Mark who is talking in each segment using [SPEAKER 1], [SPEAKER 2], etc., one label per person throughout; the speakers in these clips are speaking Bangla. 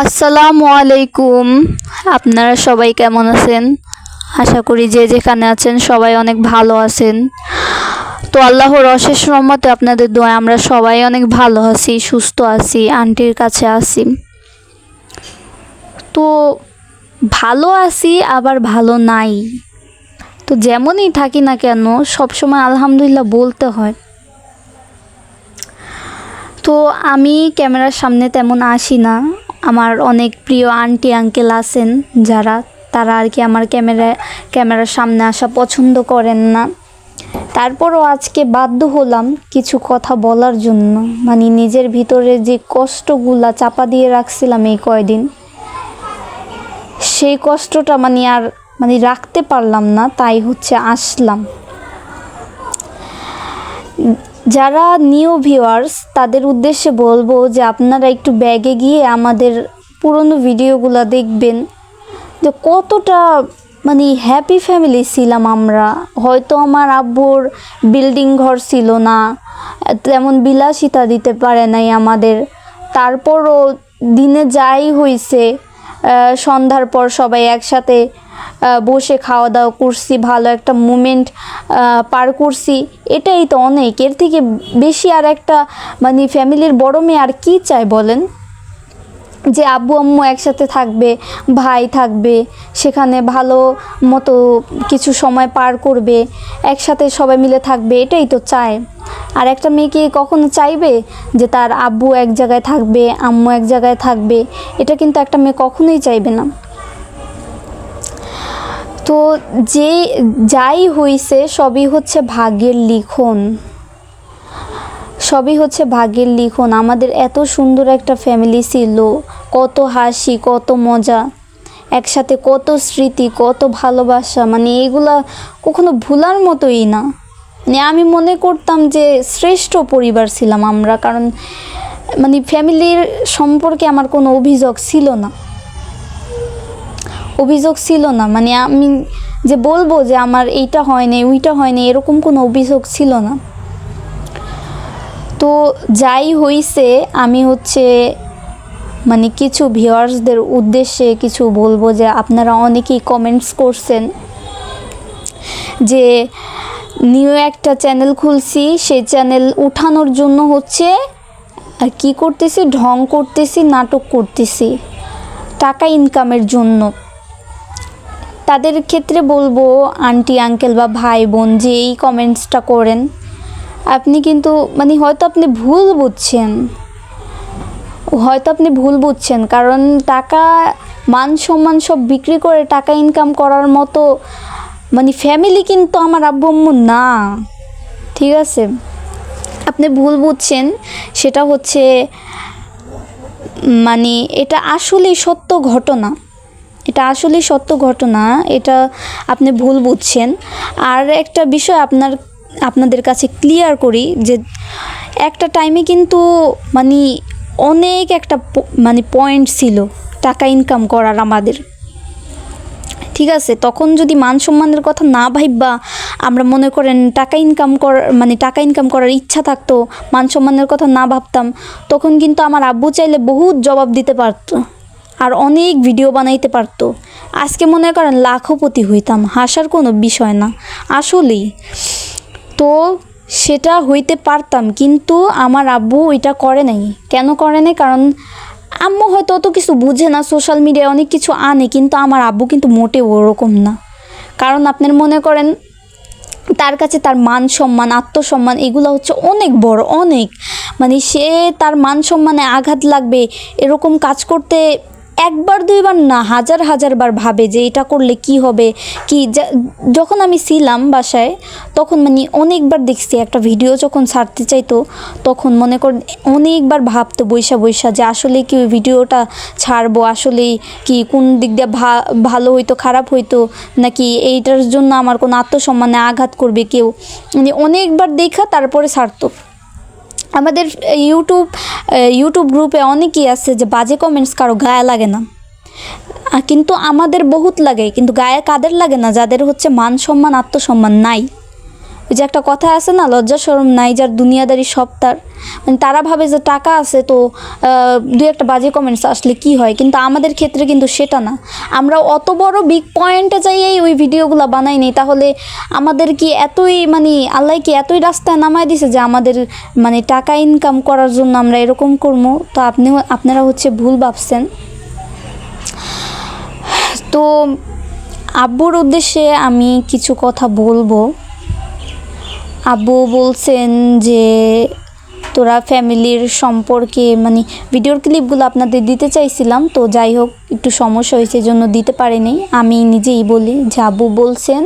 [SPEAKER 1] আসসালামু আলাইকুম। আপনারা সবাই কেমন আছেন? আশা করি যে যেখানে আছেন সবাই অনেক ভালো আছেন। তো আল্লাহর অশেষ রহমতে আপনাদের দোয়ায় আমরা সবাই অনেক ভালো আছি, সুস্থ আছি, আন্টির কাছে আছি। তো ভালো আছি আবার ভালো নাই, তো যেমনই থাকি না কেন সবসময় আলহামদুলিল্লাহ বলতে হয়। তো আমি ক্যামেরার সামনে তেমন আসি না। আমার অনেক প্রিয় আন্টি আঙ্কেল আছেন তারা আর কি আমার ক্যামেরার সামনে আসা পছন্দ করেন না। তারপরও আজকে বাধ্য হলাম কিছু কথা বলার জন্য। মানে নিজের ভিতরে যে কষ্টগুলা চাপা দিয়ে রাখছিলাম এই কয়দিন, সেই কষ্টটা আর রাখতে পারলাম না, তাই আসলাম। যারা নিউ ভিউয়ার্স তাদের উদ্দেশ্যে বলবো যে আপনারা একটু ব্যাগে গিয়ে আমাদের পুরনো ভিডিওগুলো দেখবেন, যে কতটা হ্যাপি ফ্যামিলি ছিলাম আমরা। হয়তো আমার আব্বুর বিল্ডিং ঘর ছিল না, তেমন বিলাসিতা দিতে পারে নাই আমাদের। তারপরও দিনে যাই হইছে, সন্ধ্যার পর সবাই একসাথে বসে খাওয়া দাওয়া করছি, ভালো একটা মুমেন্ট পার করছি। এটাই তো অনেক, এর থেকে বেশি আর একটা ফ্যামিলির বড় মেয়ে আর কি চায় বলেন? যে আব্বু আম্মু একসাথে থাকবে, ভাই থাকবে, সেখানে ভালো মতো কিছু সময় পার করবে, একসাথে সবাই মিলে থাকবে, এটাই তো চায়। আর একটা মেয়ে কি কখনো চাইবে যে তার আব্বু এক জায়গায় থাকবে, আম্মু এক জায়গায় থাকবে? এটা কিন্তু একটা মেয়ে কখনোই চাইবে না। তো যাই হইছে সবই ভাগ্যের লিখন, সবই ভাগ্যের লিখন। আমাদের এত সুন্দর একটা ফ্যামিলি ছিল, কত হাসি, কত মজা, একসাথে কত স্মৃতি, কত ভালোবাসা, এগুলা কখনো ভুলার মতোই না। আমি মনে করতাম যে শ্রেষ্ঠ পরিবার ছিলাম আমরা, কারণ ফ্যামিলির সম্পর্কে আমার কোনো অভিযোগ ছিল না। আমি যে বলবো যে আমার এইটা হয়নি ওইটা হয়নি, এরকম কোনো অভিযোগ ছিল না। তো যাই হইছে, আমি কিছু ভিউয়ার্সদের উদ্দেশ্যে কিছু বলবো। যে আপনারা অনেকেই কমেন্টস করছেন যে নিউ একটা চ্যানেল খুলছি, সেই চ্যানেল উঠানোর জন্য আর কি করতেছি, ঢং করতেছি, নাটক করতেছি টাকা ইনকামের জন্য। তাদের ক্ষেত্রে বলবো, আন্টি আঙ্কেল বা ভাই বোন যে এই কমেন্টসটা করেন, আপনি কিন্তু হয়তো আপনি ভুল বুঝছেন, কারণ টাকা, মান সম্মান সব বিক্রি করে টাকা ইনকাম করার মতো ফ্যামিলি কিন্তু আমার আব্বু আম্মু না, ঠিক আছে? আপনি ভুল বুঝছেন। সেটা এটা আসলেই সত্য ঘটনা, এটা আপনি ভুল বুঝছেন। আর একটা বিষয় আপনাদের কাছে ক্লিয়ার করি, যে একটা টাইমে কিন্তু অনেক একটা পয়েন্ট ছিল টাকা ইনকাম করার আমাদের, ঠিক আছে? তখন যদি মান সম্মানের কথা না ভাববা আমরা মনে করেন টাকা ইনকাম করার ইচ্ছা থাকতো, মান সম্মানের কথা না ভাবতাম, তখন কিন্তু আমার আব্বু চাইলে বহুত জবাব দিতে পারতো আর অনেক ভিডিও বানাইতে পারতো। আজকে মনে করেন লাখপতি হইতাম, হাসার কোনো বিষয় না আসলেই। তো সেটা হইতে পারতাম, কিন্তু আমার আব্বু ওইটা করে নাই। কেন করে নাই? কারণ আম্মু হয়তো অত কিছু বুঝে না, সোশ্যাল মিডিয়ায় অনেক কিছু আনে, কিন্তু আমার আব্বু কিন্তু মোটেও ওরকম না। কারণ আপনার মনে করেন তার কাছে তার মান সম্মান, আত্মসম্মান এগুলো অনেক বড়, অনেক সে তার মান সম্মানে আঘাত লাগবে এরকম কাজ করতে একবার দুইবার না, হাজার হাজার বার ভাবে যে এটা করলে কি হবে কি। যখন আমি ছিলাম বাসায়, তখন অনেকবার দেখছি একটা ভিডিও যখন ছাড়তে চাইতো, তখন মনে করেন অনেকবার ভাবতো বৈশা যে আসলে কি ওই ভিডিওটা ছাড়বো, আসলেই কি কোন দিক দিয়ে ভালো হইতো, খারাপ হইতো, নাকি এইটার জন্য আমার কোনো আত্মসম্মানে আঘাত করবে কেউ। অনেকবার দেখা তারপরে ছাড়তো। আমাদের ইউটিউব গ্রুপে অনেকেই আছে যে বাজে কমেন্টস কারো গায়ে লাগে না, কিন্তু আমাদের বহুত লাগে। কিন্তু গায়ে কাদের লাগে না? যাদের মান সম্মান, আত্মসম্মান নাই। ওই যে একটা কথা আছে না, লজ্জা শরম নাই যার দুনিয়াদারি সব তার, মানে তারা ভাবে যে টাকা আছে তো দু একটা বাজে কমেন্টস আসলে কি হয়, কিন্তু আমাদের ক্ষেত্রে কিন্তু সেটা না। আমরা অত বড় বিগ পয়েন্টে যাইয়েই ওই ভিডিওগুলো বানাই নি, তাহলে আমাদের কি এতই মানে আল্লাহ কি এতই রাস্তায় নামায় দিছে যে আমাদের মানে টাকা ইনকাম করার জন্য আমরা এরকম করবো? তো আপনারা হচ্ছে ভুল ভাবছেন। তো আব্বুর উদ্দেশ্যে আমি কিছু কথা বলবো। আব্বু বলছেন যে তোরা ফ্যামিলির সম্পর্কে মানে ভিডিওর ক্লিপগুলো আপনাদের দিতে চাইছিলাম, তো যাই হোক একটু সমস্যা হয়েছে জন্য দিতে পারিনি। আমি নিজেই বলি যে আব্বু বলছেন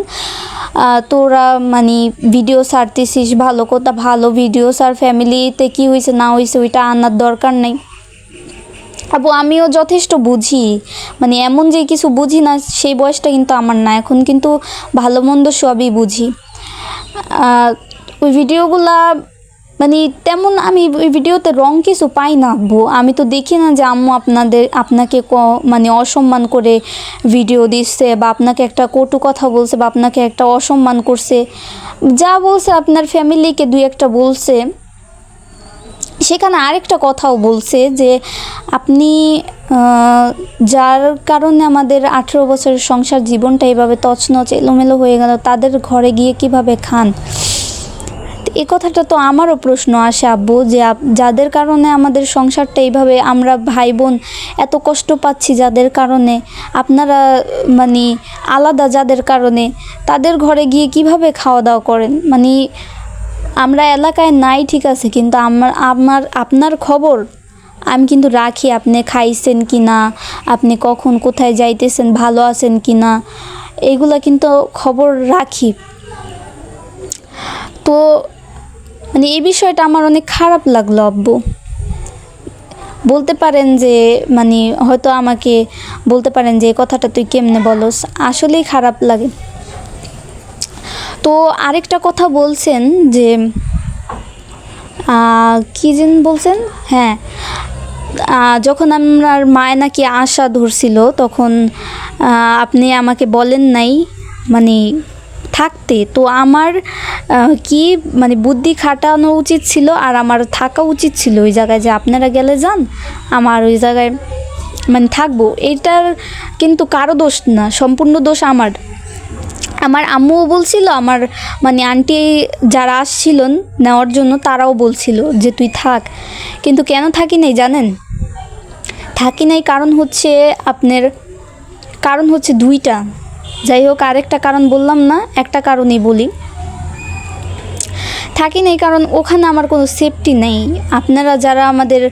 [SPEAKER 1] তোরা মানে ভিডিও ছাড়তেছিস, ভালো কথা, ভালো ভিডিও ছাড়, ফ্যামিলিতে কী হয়েছে না হয়েছে ওইটা আনার দরকার নেই। আবু আমিও যথেষ্ট বুঝি, মানে এমন যে কিছু বুঝি না সেই বয়সটা কিন্তু আমার না, এখন কিন্তু ভালো মন্দ সবই বুঝি। ওই ভিডিওগুলা মানে তেমন আমি ওই ভিডিওতে রং কিছু পাই না আব্বু। আমি তো দেখি না যে আম্মু আপনাকে মানে অসম্মান করে ভিডিও দিচ্ছে, বা আপনাকে একটা কটু কথা বলছে, বা আপনাকে একটা অসম্মান করছে, যা বলছে আপনার ফ্যামিলিকে দুই একটা বলছে। সেখানে আরেকটা কথাও বলছে যে আপনি যার কারণে আমাদের 18 বছরের সংসার জীবনটা এইভাবে তছনছ এলোমেলো হয়ে গেল, তাদের ঘরে গিয়ে কিভাবে খান। এই কথাটা তো আমারও প্রশ্ন আসে আব্বু, যে যাদের কারণে আমাদের সংসারটা এইভাবে আমরা ভাই বোন এত কষ্ট পাচ্ছি, যাদের কারণে আপনারা মানে আলাদা, যাদের কারণে তাদের ঘরে গিয়ে কিভাবে খাওয়া দাওয়া করেন। মানে আমরা এলাকায় নাই ঠিক আছে, কিন্তু আপনার খবর আমি কিন্তু রাখি, আপনি খাইছেন কি না, আপনি কখন কোথায় যাইতেছেন, ভালো আছেন কি না, এইগুলা কিন্তু খবর রাখি। তো মানে এই বিষয়টা আমার অনেক খারাপ লাগলো আব্বু। বলতে পারেন যে মানে হয়তো আমাকে বলতে পারেন যে এই কথাটা তুই কেমনে বলস, আসলেই খারাপ লাগে। তো আরেকটা কথা বলছেন যে কী যেন বলছেন, হ্যাঁ যখন আমার মায় নাকি আশা ধরছিল তখন আপনি আমাকে বলেন নাই মানে থাকতে, তো আমার কি মানে বুদ্ধি খাটানো উচিত ছিল, আর আমার থাকা উচিত ছিল ওই জায়গায়, যে আপনারা গেলে যান আমার ওই জায়গায় মানে থাকবো। এইটার কিন্তু কারো দোষ না, সম্পূর্ণ দোষ আমার। আমার আম্মুও বলছিল, আমার মানে আন্টি যারা আসছিলেন নেওয়ার জন্য তারাও বলছিল যে তুই থাক, কিন্তু কেন থাকি নাই জানেন? থাকি নাই কারণ হচ্ছে দুইটা। যাই হোক আরেকটা কারণ বললাম না, একটা কারণই বলি। থাকি নাই কারণ ওখানে আমার কোনো সেফটি নেই। আপনারা যারা আমাদের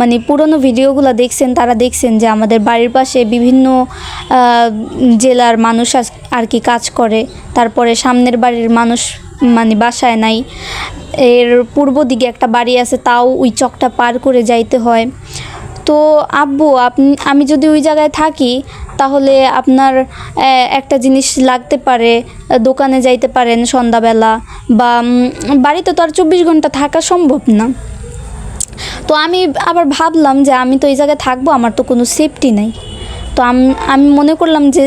[SPEAKER 1] মানে পুরনো ভিডিওগুলো দেখছেন তারা দেখছেন যে আমাদের বাড়ির পাশে বিভিন্ন জেলার মানুষ আর কি কাজ করে, তারপরে সামনের বাড়ির মানুষ মানে বাসায় নাই, এর পূর্ব দিকে একটা বাড়ি আছে, তাও ওই চকটা পার করে যাইতে হয়। তো আব্বু আমি যদি ওই জায়গায় থাকি তাহলে আপনার একটা জিনিস লাগতে পারে, দোকানে যাইতে পারেন সন্ধ্যাবেলা, বা বাড়িতে তো আর 24 ঘন্টা থাকা সম্ভব না। তো আমি আবার ভাবলাম যে আমি তো এই জায়গায় থাকবো, আমার তো কোনো সেফটি নাই। তো আমি মনে করলাম যে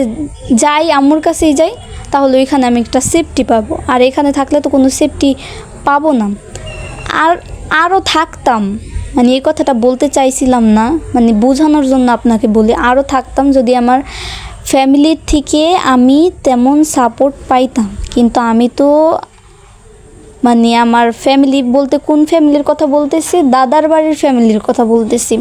[SPEAKER 1] যাই আম্মুর কাছেই যাই, তাহলে ওইখানে আমি একটা সেফটি পাবো, আর এখানে থাকলে তো কোনো সেফটি পাবো না। আরও থাকতাম, মানে এই কথাটা বলতে চাইছিলাম না, মানে বোঝানোর জন্য আপনাকে বলি, আরও থাকতাম যদি আমার ফ্যামিলির থেকে আমি তেমন সাপোর্ট পাইতাম। কিন্তু আমি তো মানে আমার ফ্যামিলি বলতে কোন ফ্যামিলির কথা বলতেছি, দাদার বাড়ির ফ্যামিলির কথা বলতেছি,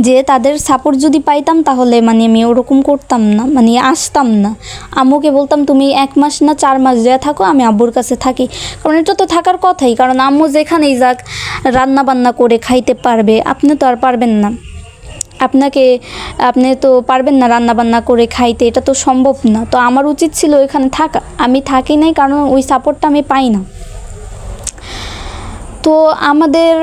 [SPEAKER 1] যে তাদের সাপোর্ট যদি পাইতাম তাহলে মানে আমি ওরকম করতাম না, মানে আসতাম না। আম্মুকে বলতাম তুমি 1 মাস না 4 মাস যা থাকো, আমি আব্বুর কাছে থাকি, কারণ এটা তো থাকার কথাই। কারণ আম্মু যেখানেই যাক রান্না বান্না করে খাইতে পারবে, আপনি তো আর পারবেন না, আপনি তো পারবেন না রান্না বান্না করে খাইতে, এটা তো সম্ভব না। তো আমার উচিত ছিল ওইখানে থাকা, আমি থাকি নাই কারণ ওই সাপোর্টটা আমি পাই না। তো আমাদের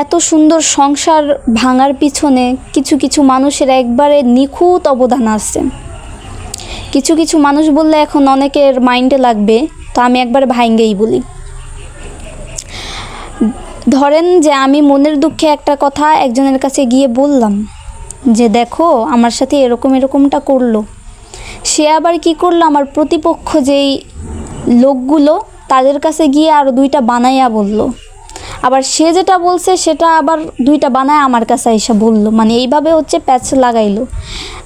[SPEAKER 1] এত সুন্দর সংসার ভাঙার পিছনে কিছু কিছু মানুষের একবারে নিখুঁত অবদান আছে। কিছু কিছু মানুষ বললে এখন অনেকের মাইন্ডে লাগবে, তো আমি একবারে ভাঙ্গেই বলি। ধরেন যে আমি মনের দুঃখে একটা কথা একজনের কাছে গিয়ে বললাম যে দেখো আমার সাথে এরকমটা করলো, সে আবার কি করলো, আমার প্রতিপক্ষ যেই লোকগুলো তাদের কাছে গিয়ে আরও 2টা বানাইয়া বলল, আবার সে যেটা বলছে সেটা আবার 2টা বানায় আমার কাছে এসে বলল। মানে এইভাবে হচ্ছে প্যাচ লাগাইলো।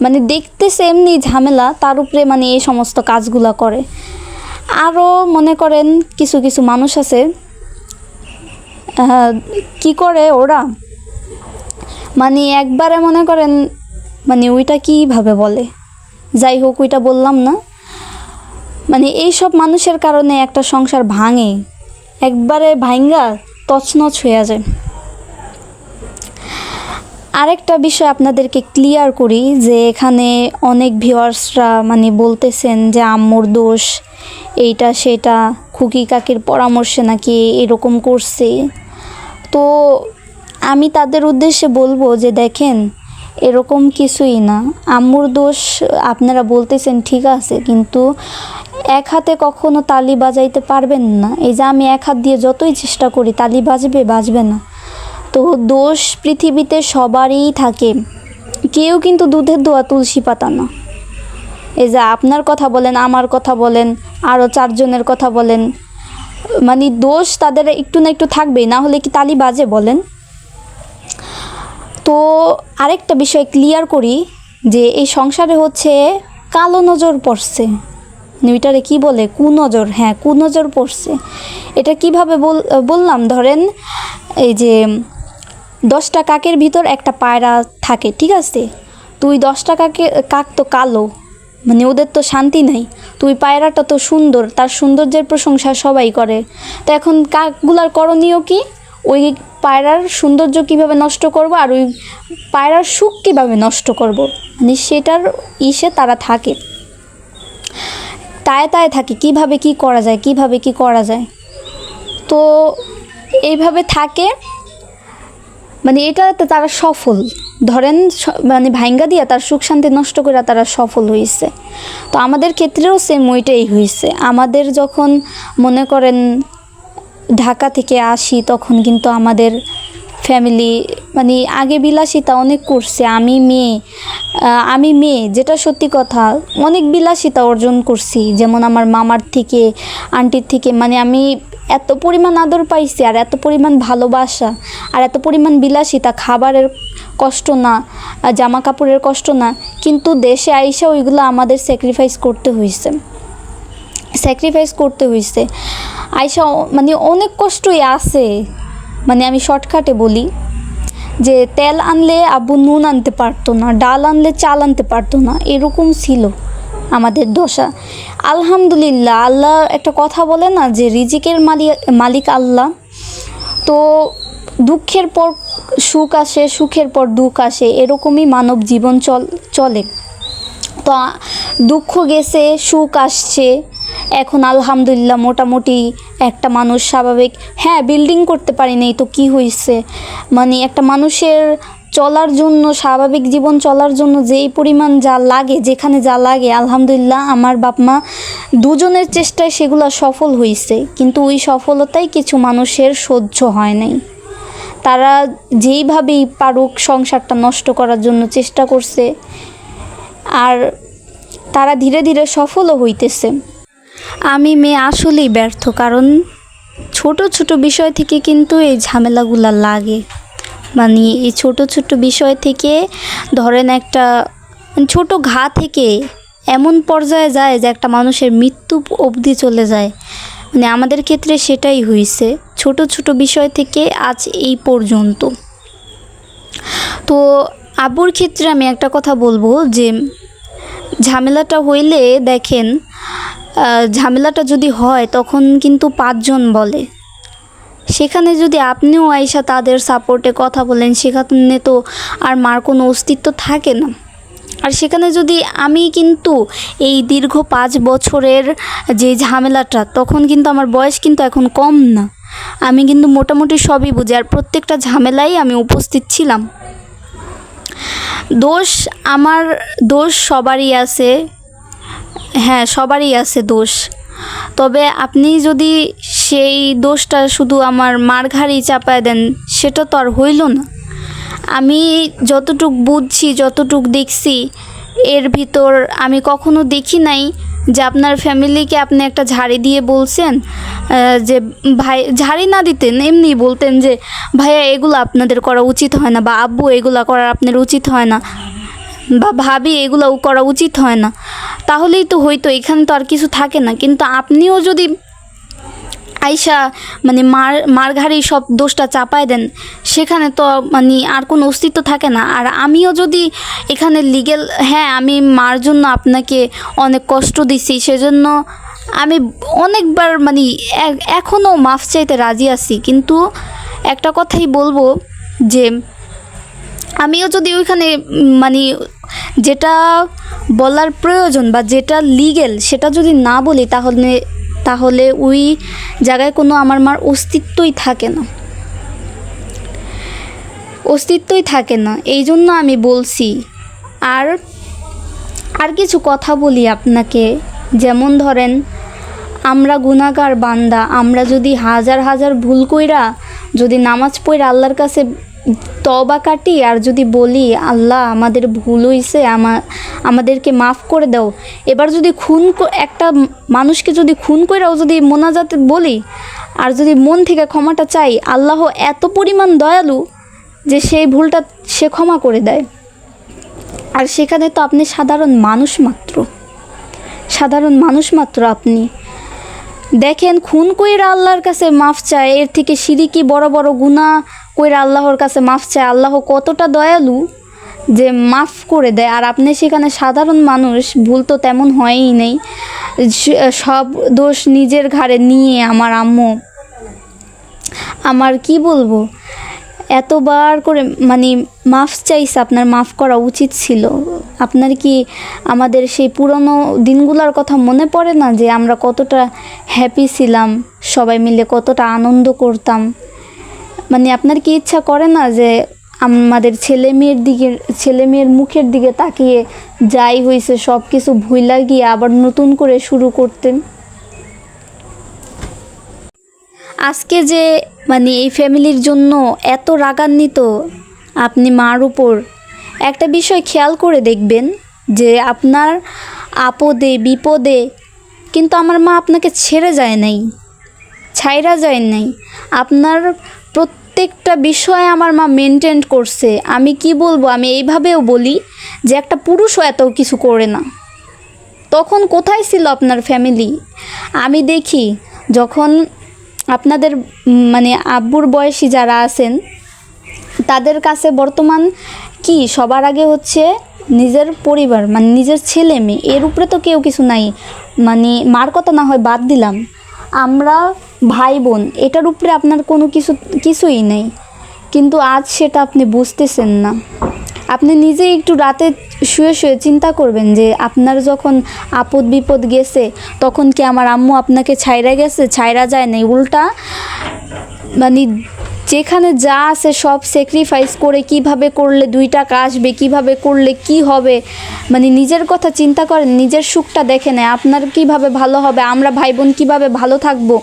[SPEAKER 1] মানে দেখতেছে এমনি ঝামেলা, তার উপরে মানে এই সমস্ত কাজগুলো করে। আরও মনে করেন কিছু কিছু মানুষ আছে, কি করে ওরা, মানে একবারে মনে করেন, মানে ওইটা কীভাবে বলে, যাই হোক ওইটা বললাম না। মানে এইসব মানুষের কারণে একটা সংসার ভাঙে, একবারে ভাঙ্গা তছনছ হয়ে যায়। আরেকটা বিষয় আপনাদেরকে ক্লিয়ার করি, যে এখানে অনেক ভিউয়ার্সরা মানে বলতেছেন যে আম্মুর দোষ, এইটা সেটা, খুকি কাকির পরামর্শে নাকি এরকম করছে। তো আমি তাদের উদ্দেশ্যে বলবো যে দেখেন, এরকম কিছুই না। আম্মুর দোষ আপনারা বলতেছেন ঠিক আছে, কিন্তু এক হাতে কখনো তালি বাজাইতে পারবেন না। এই যে আমি এক হাত দিয়ে যতই চেষ্টা করি, তালি বাজবে না। তো দোষ পৃথিবীতে সবারই থাকে, কেউ কিন্তু দুধের দোয়া তুলসী পাতা না। এই যে আপনার কথা বলেন, আমার কথা বলেন, আরও 4 জনের কথা বলেন, মানে দোষ তাদের একটু না একটু থাকবেই, না হলে কি তালি বাজে বলেন? তো আরেকটা বিষয় ক্লিয়ার করি, যে এই সংসারে হচ্ছে কালো নজর পড়ছে, ওইটারে কি বলে, কুনজর। হ্যাঁ, কুনজর পড়ছে। এটা কিভাবে বললাম, ধরেন এই যে 10টা কাকের ভিতর একটা পায়রা থাকে, ঠিক আছে? তুই 10টা কাক তো কালো, মানে ওদের তো শান্তি নাই। তুই পায়রাটা তো সুন্দর, তার সৌন্দর্যের প্রশংসা সবাই করে। তো এখন কাকগুলার করণীয় কি? ওই পায়রার সৌন্দর্য কিভাবে নষ্ট করব, আর ওই পায়রার সুখ কিভাবে নষ্ট করব, মানে সেটার তারা থাকে, তায়ে থাকে কিভাবে কি করা যায়। তো এইভাবে থাকে, মানে এটাতে তারা সফল। ধরেন মানে ভাঙ্গা দিয়া তার সুখ শান্তি নষ্ট করে তারা সফল হয়েছে। তো আমাদের ক্ষেত্রেও সেম ওইটাই হয়েছে। আমাদের যখন মনে করেন ঢাকা থেকে আসি, তখন কিন্তু আমাদের ফ্যামিলি মানে আগে বিলাসিতা অনেক করছে। আমি মেয়ে, যেটা সত্যি কথা, অনেক বিলাসিতা অর্জন করছি। যেমন আমার মামার থেকে, আন্টির থেকে, মানে আমি এত পরিমাণ আদর পাইছি, আর এত পরিমাণ ভালোবাসা, আর এত পরিমাণ বিলাসিতা, খাবারের কষ্ট না, জামা কাপড়ের কষ্ট না। কিন্তু দেশে আইসা ওইগুলো আমাদের স্যাক্রিফাইস করতে হয়েছে। আইসা মানে অনেক কষ্টই আছে। মানে আমি শর্টকাটে বলি, যে তেল আনলে আব্বু নুন আনতে পারতো না, ডাল আনলে চাল আনতে পারতো না, এরকম ছিল আমাদের দশা। আলহামদুলিল্লাহ, আল্লাহ একটা কথা বলে না, যে রিজিকের মালিক আল্লাহ। তো দুঃখের পর সুখ আসে, সুখের পর দুঃখ আসে, এরকমই মানব জীবন চলে। তো দুঃখ গেছে, সুখ আসছে, এখন আলহামদুলিল্লাহ মোটামুটি একটা মানুষ স্বাভাবিক। হ্যাঁ, বিল্ডিং করতে পারি নাই তো কি হয়েছে, মানে একটা মানুষের চলার জন্য, স্বাভাবিক জীবন চলার জন্য যেই পরিমাণ যা লাগে, যেখানে যা লাগে, আলহামদুলিল্লাহ আমার বাপ মা দুজনের চেষ্টায় সেগুলো সফল হয়েছে। কিন্তু ওই সফলতাই কিছু মানুষের সহ্য হয় নাই। তারা যেইভাবেই পারুক সংসারটা নষ্ট করার জন্য চেষ্টা করছে, আর তারা ধীরে ধীরে সফলও হইতেছে। আমি মেয়ে আসলেই ব্যর্থ, কারণ ছোট ছোট বিষয় থেকে কিন্তু এই ঝামেলাগুলো লাগে। মানে এই ছোট ছোট বিষয় থেকে, ধরেন একটা ছোট ঘা থেকে এমন পর্যায়ে যায় যে একটা মানুষের মৃত্যু অবধি চলে যায়। মানে আমাদের ক্ষেত্রে সেটাই হয়েছে, ছোট ছোট বিষয় থেকে আজ এই পর্যন্ত। তো আব্বুর ক্ষেত্রে আমি একটা কথা বলবো, যে ঝামেলাটা হইলে দেখেন, ঝামেলাটা যদি হয় তখন কিন্তু 5 জন বলে। সেখানে যদি আপনিও আইসা তাদের সাপোর্টে কথা বলেন, সেখানে তো আর মার কোনো অস্তিত্ব থাকে না। আর সেখানে যদি আমি কিন্তু এই দীর্ঘ 5 বছরের যে ঝামেলাটা, তখন কিন্তু আমার বয়স কিন্তু এখন কম না, আমি কিন্তু মোটামুটি সবই বুঝি, আর প্রত্যেকটা ঝামেলাই আমি উপস্থিত ছিলাম। দোষ সবারই আছে, হ্যাঁ সবারই আছে দোষ। তবে আপনি যদি সেই দোষটা শুধু আমার মার ঘাড়েই চাপায় দেন, সেটা তো আর হইল না। আমি যতটুক বুঝছি, যতটুক দেখছি, এর ভিতর আমি কখনো দেখি নাই যে আপনার ফ্যামিলিকে আপনি একটা ঝাড়ি দিয়ে বলছেন যে ভাই, ঝাড়ি না দিতেন, এমনি বলতেন যে ভাইয়া এগুলো আপনাদের করা উচিত হয় না, বা আব্বু এগুলো করা আপনার উচিত হয় না, বা ভাবি এগুলো করা উচিত হয় না, তাহলেই তো হয়তো, এখানে তো আর কিছু থাকে না। কিন্তু আপনিও যদি আইসা মানে মার ঘাড়েই সব দোষটা চাপায় দেন, সেখানে তো মানে আর কোনো অস্তিত্ব থাকে না। আর আমিও যদি এখানে লিগেল, হ্যাঁ আমি মার জন্য আপনাকে অনেক কষ্ট দিছি, সেজন্য আমি অনেকবার মানে এখনও মাফ চাইতে রাজি আছি, কিন্তু একটা কথাই বলবো যে আমিও যদি ওইখানে মানে যেটা বলার প্রয়োজন বা যেটা লিগেল সেটা যদি না বলি, তাহলে ওই জায়গায় কোনো আমার মার অস্তিত্বই থাকে না। এই জন্য আমি বলছি। আর কিছু কথা বলি আপনাকে, যেমন ধরেন আমরা গুনাহগার বান্দা, আমরা যদি হাজার হাজার ভুল কইরা যদি নামাজ পড়ে আল্লাহর কাছে তওবা কাটি আর যদি বলি আল্লাহ আমাদের ভুল হইছে, আমাদেরকে মাফ করে দাও, এবার যদি একটা মানুষকে যদি খুন কইরাও যদি মোনাজাতে বলি আর যদি মন থেকে ক্ষমাটা চাই, আল্লাহ এত পরিমাণ দয়ালু যে সেই ভুলটা সে ক্ষমা করে দেয়। আর সেখানে তো আপনি সাধারণ মানুষ মাত্র। আপনি দেখেন, খুন কইরা আল্লাহর কাছে মাফ চায়, এর থেকে শিরিকি বড় বড় গুনাহ কইরা আল্লাহর কাছে মাফ চায়, আল্লাহ কতটা দয়ালু যে মাফ করে দেয়। আর আপনি সেখানে সাধারণ মানুষ, ভুল তো তেমন হয়ই নেই, সব দোষ নিজের ঘাড়ে নিয়ে আমার আম্মু, আমার কি বলবো, এতবার করে মানে মাফ চাইছে। আপনার মাফ করা উচিত ছিল। আপনার কি আমাদের সেই পুরনো দিনগুলোর কথা মনে পড়ে না, যে আমরা কতটা হ্যাপি ছিলাম, সবাই মিলে কতটা আনন্দ করতাম? মানে আপনার কি ইচ্ছা করে না যে আমাদের ছেলে মেয়ের মুখের দিকে তাকিয়ে যাই হয়েছে সব কিছু ভুইলা গিয়ে আবার নতুন করে শুরু করতেন? আজকে যে মানে এই ফ্যামিলির জন্য এত রাগান্বিত আপনি মার উপর, একটা বিষয় খেয়াল করে দেখবেন যে আপনার আপদে বিপদে কিন্তু আমার মা আপনাকে ছাইড়া যায় নাই। আপনার প্রত্যেকটা বিষয়ে আমার মা মেনটেন করছে। আমি কি বলবো, আমি এইভাবেও বলি যে একটা পুরুষও এত কিছু করে না। তখন কোথায় ছিল আপনার ফ্যামিলি? আমি দেখি যখন আপনাদের মানে আব্বুর বয়সী যারা আছেন তাদের কাছে বর্তমান কি সবার আগে হচ্ছে নিজের পরিবার, মানে নিজের ছেলে মেয়ে, এর উপরে তো কেউ কিছু নাই। মানে মার কথা না হয় বাদ দিলাম, আমরা ভাই বোন, এটার উপরে আপনার কোনো কিছুই নেই। কিন্তু আজ সেটা আপনি বুঝতেছেন না। আপনি নিজেই একটু রাতে শুয়ে শুয়ে চিন্তা করবেন যে আপনার যখন আপদ বিপদ গেছে তখন কি আমার আম্মু আপনাকে ছাইরা গেছে? ছাইরা যায় নাই, উল্টা মানে যেখানে যা আছে সব স্যাক্রিফাইস করে কিভাবে করলে 2 টাকা আসবে, কিভাবে করলে কি হবে, মানে নিজের কথা চিন্তা করেন, নিজের সুখটা দেখে নেয়, আপনার কিভাবে ভালো হবে, আমরা ভাই বোন কীভাবে ভালো থাকবো।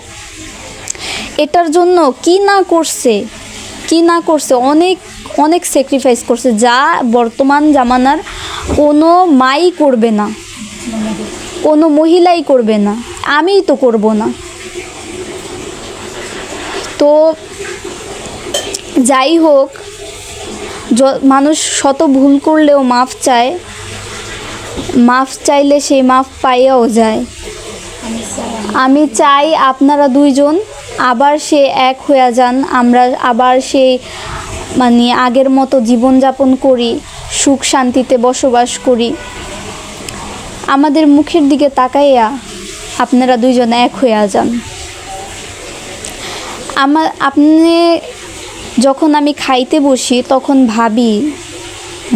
[SPEAKER 1] এটার জন্য কি না করছে অনেক অনেক স্যাক্রিফাইস করছে, যা বর্তমান জামানার কোনো মাই করবে না, কোনো মহিলাই করবে না, আমিই তো করব না। তো যাই হোক, মানুষ শত ভুল করলেও মাফ চাইলে সেই মাফ পাইয়াও যায়। আমি চাই আপনারা দুইজন আবার সে এক হয়ে যান, আমরা আবার সেই মানে আগের মতো জীবনযাপন করি, সুখ শান্তিতে বসবাস করি। আমাদের মুখের দিকে তাকাইয়া আপনারা দুইজন এক হয়ে যান। আপনি যখন আমি খাইতে বসি তখন ভাবি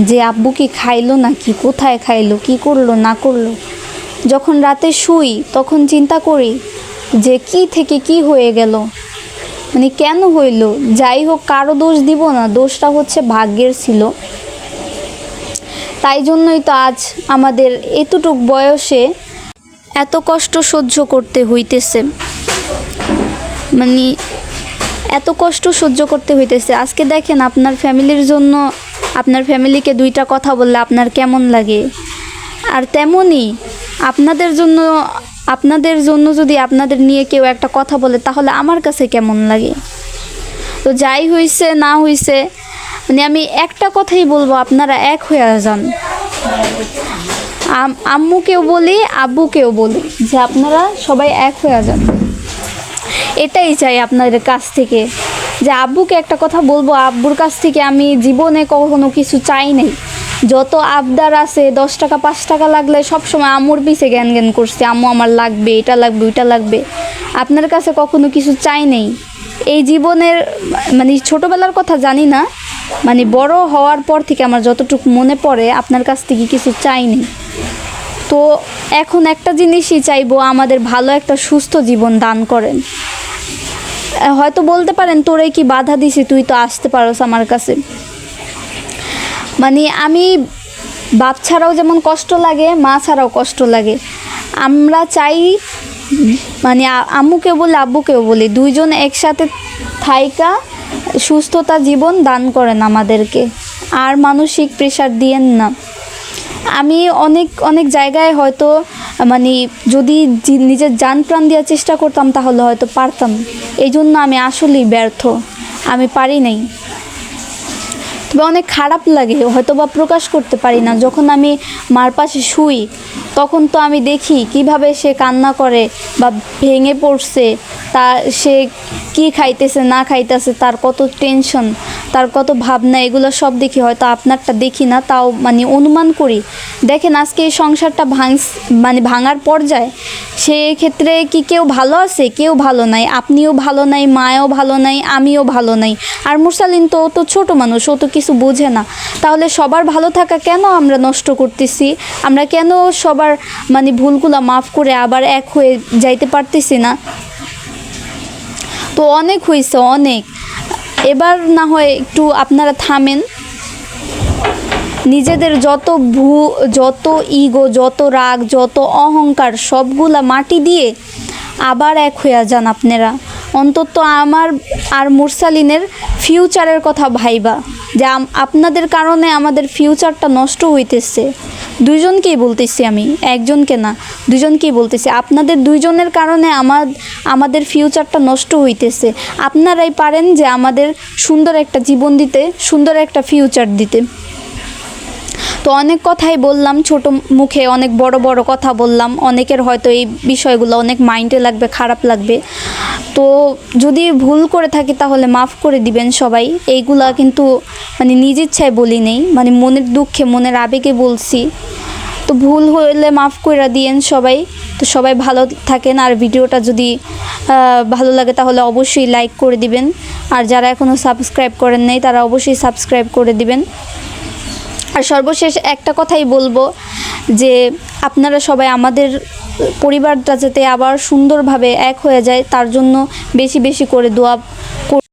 [SPEAKER 1] যে আব্বু কি খাইলো নাকি, কোথায় খাইলো, কি করলো না করলো। যখন রাতে শুই তখন চিন্তা করি যে কি থেকে কি হয়ে গেল, মানে কেন হইল। যাই হোক, কারো দোষ দিব না, দোষটা হচ্ছে ভাগ্যের ছিল। তাই জন্যই তো আজ আমাদের এতটুক বয়সে এত কষ্ট সহ্য করতে হইতেছে, মানে এত কষ্ট সহ্য করতে হইতেছে। আজকে দেখেন, আপনার ফ্যামিলির জন্য আপনার ফ্যামিলিকে 2টা কথা বললে আপনার কেমন লাগে। আর তেমনই আপনাদের জন্য যদি আপনাদের নিয়ে কেউ একটা কথা বলে তাহলে আমার কাছে কেমন লাগে। তো যাই হইছে না হইছে, মানে আমি একটা কথাই বলবো, আপনারা এক হয়ে যান। আম্মুকেও বলি আব্বুকেও বলি যে আপনারা সবাই এক হয়ে যান, এটাই চাই আপনাদের কাছ থেকে। যে আব্বুকে একটা কথা বলবো, আব্বুর কাছ থেকে আমি জীবনে কখনো কিছু চাই নাই। যত আবদার আছে 10 টাকা 5 টাকা লাগলে সবসময় আম্মুর পিছে জ্ঞান জ্ঞান করছে, আম্মু আমার লাগবে, এটা লাগবে ওইটা লাগবে। আপনার কাছে কখনো কিছু চাই নেই এই জীবনের, মানে ছোটোবেলার কথা জানি না, মানে বড় হওয়ার পর থেকে আমার যতটুকু মনে পড়ে আপনার কাছ থেকে কিছু চাইনি। তো এখন একটা জিনিসই চাইবো, আমাদের ভালো একটা সুস্থ জীবন দান করেন। হয়তো বলতে পারেন তোরে কি বাধা দিছি, তুই তো আসতে পারোস আমার কাছে। মানে আমি বাপ ছাড়াও যেমন কষ্ট লাগে, মা ছাড়াও কষ্ট লাগে। আমরা চাই, মানে আম্মুকেও বলি আব্বুকেও বলি, দুইজন একসাথে থাইকা সুস্থতা জীবন দান করেন আমাদেরকে, আর মানসিক প্রেশার দিয়েন না। আমি অনেক জায়গায় হয়তো মানে যদি নিজের জান প্রাণ দেওয়ার চেষ্টা করতাম তাহলে হয়তো পারতাম, এই জন্য আমি আসলেই ব্যর্থ, আমি পারি নাই। তবে অনেক খারাপ লাগে, হয়তো বা প্রকাশ করতে পারি না। যখন আমি মার পাশে শুই তখন তো আমি দেখি কিভাবে সে কান্না করে বা ভেঙে পড়ছে, সে কি খাইতেছে না খাইতেছে, তার কত টেনশন, তার কত ভাবনা, এগুলো সব দেখি। হয়তো আপনারটা দেখি না, তাও মানে অনুমান করি। দেখেন আজকে এই সংসারটা ভাঙার পর্যায়ে, সেক্ষেত্রে কি কেউ ভালো আছে? কেউ ভালো নাই, আপনিও ভালো নাই, মায়ও ভালো নাই, আমিও ভালো নাই। আর মুরসালিন তো ও তো ছোটো মানুষ, ও তো কিছু বোঝে না। তাহলে সবার ভালো থাকা কেন আমরা নষ্ট করতেছি? আমরা কেন সবার মানে ভুলগুলো মাফ করে আবার এক হয়ে যাইতে পারতেছি না? তো অনেক হয়েছে, অনেক। এবার না হয় একটু আপনারা থামেন, নিজেদের যত ইগো, যত রাগ, যত অহংকার সবগুলা মাটি দিয়ে আবার এক হয়ে যান আপনারা। অন্তত আমার আর মুরসালিনের ফিউচারের কথা ভাইবা, যে আপনাদের কারণে আমাদের ফিউচারটা নষ্ট হইতেছে। দুইজনকেই বলতেছি, আমি একজনকে না, দুইজনকেই বলতেছি। আপনাদের দুইজনের কারণে আমাদের ফিউচারটা নষ্ট হইতেছে। আপনারাই পারেন যে আমাদের সুন্দর একটা জীবন দিতে, সুন্দর একটা ফিউচার দিতে। তো অনেক কথাই বললাম, ছোট মুখে অনেক বড় বড় কথা বললাম। অনেকের হয়তো এই বিষয়গুলো অনেক মাইন্ডে লাগবে, খারাপ লাগবে। তো যদি ভুল করে থাকি তাহলে মাফ করে দিবেন সবাই। এইগুলা কিন্তু মানে নিজ ইচ্ছায় বলি নেই, মানে মনের দুঃখে, মনের আবেগে বলছি। তো ভুল হলে মাফ করে দিয়েন সবাই। তো সবাই ভালো থাকেন। আর ভিডিওটা যদি ভালো লাগে তাহলে অবশ্যই লাইক করে দিবেন। আর যারা এখনও সাবস্ক্রাইব করেন নাই তারা অবশ্যই সাবস্ক্রাইব করে দিবেন। আর সর্বশেষ একটা কথাই বলবো, যে আপনারা সবাই আমাদের পরিবারটা যাতে আবার সুন্দরভাবে এক হয়ে যায় তার জন্য বেশি বেশি করে দোয়া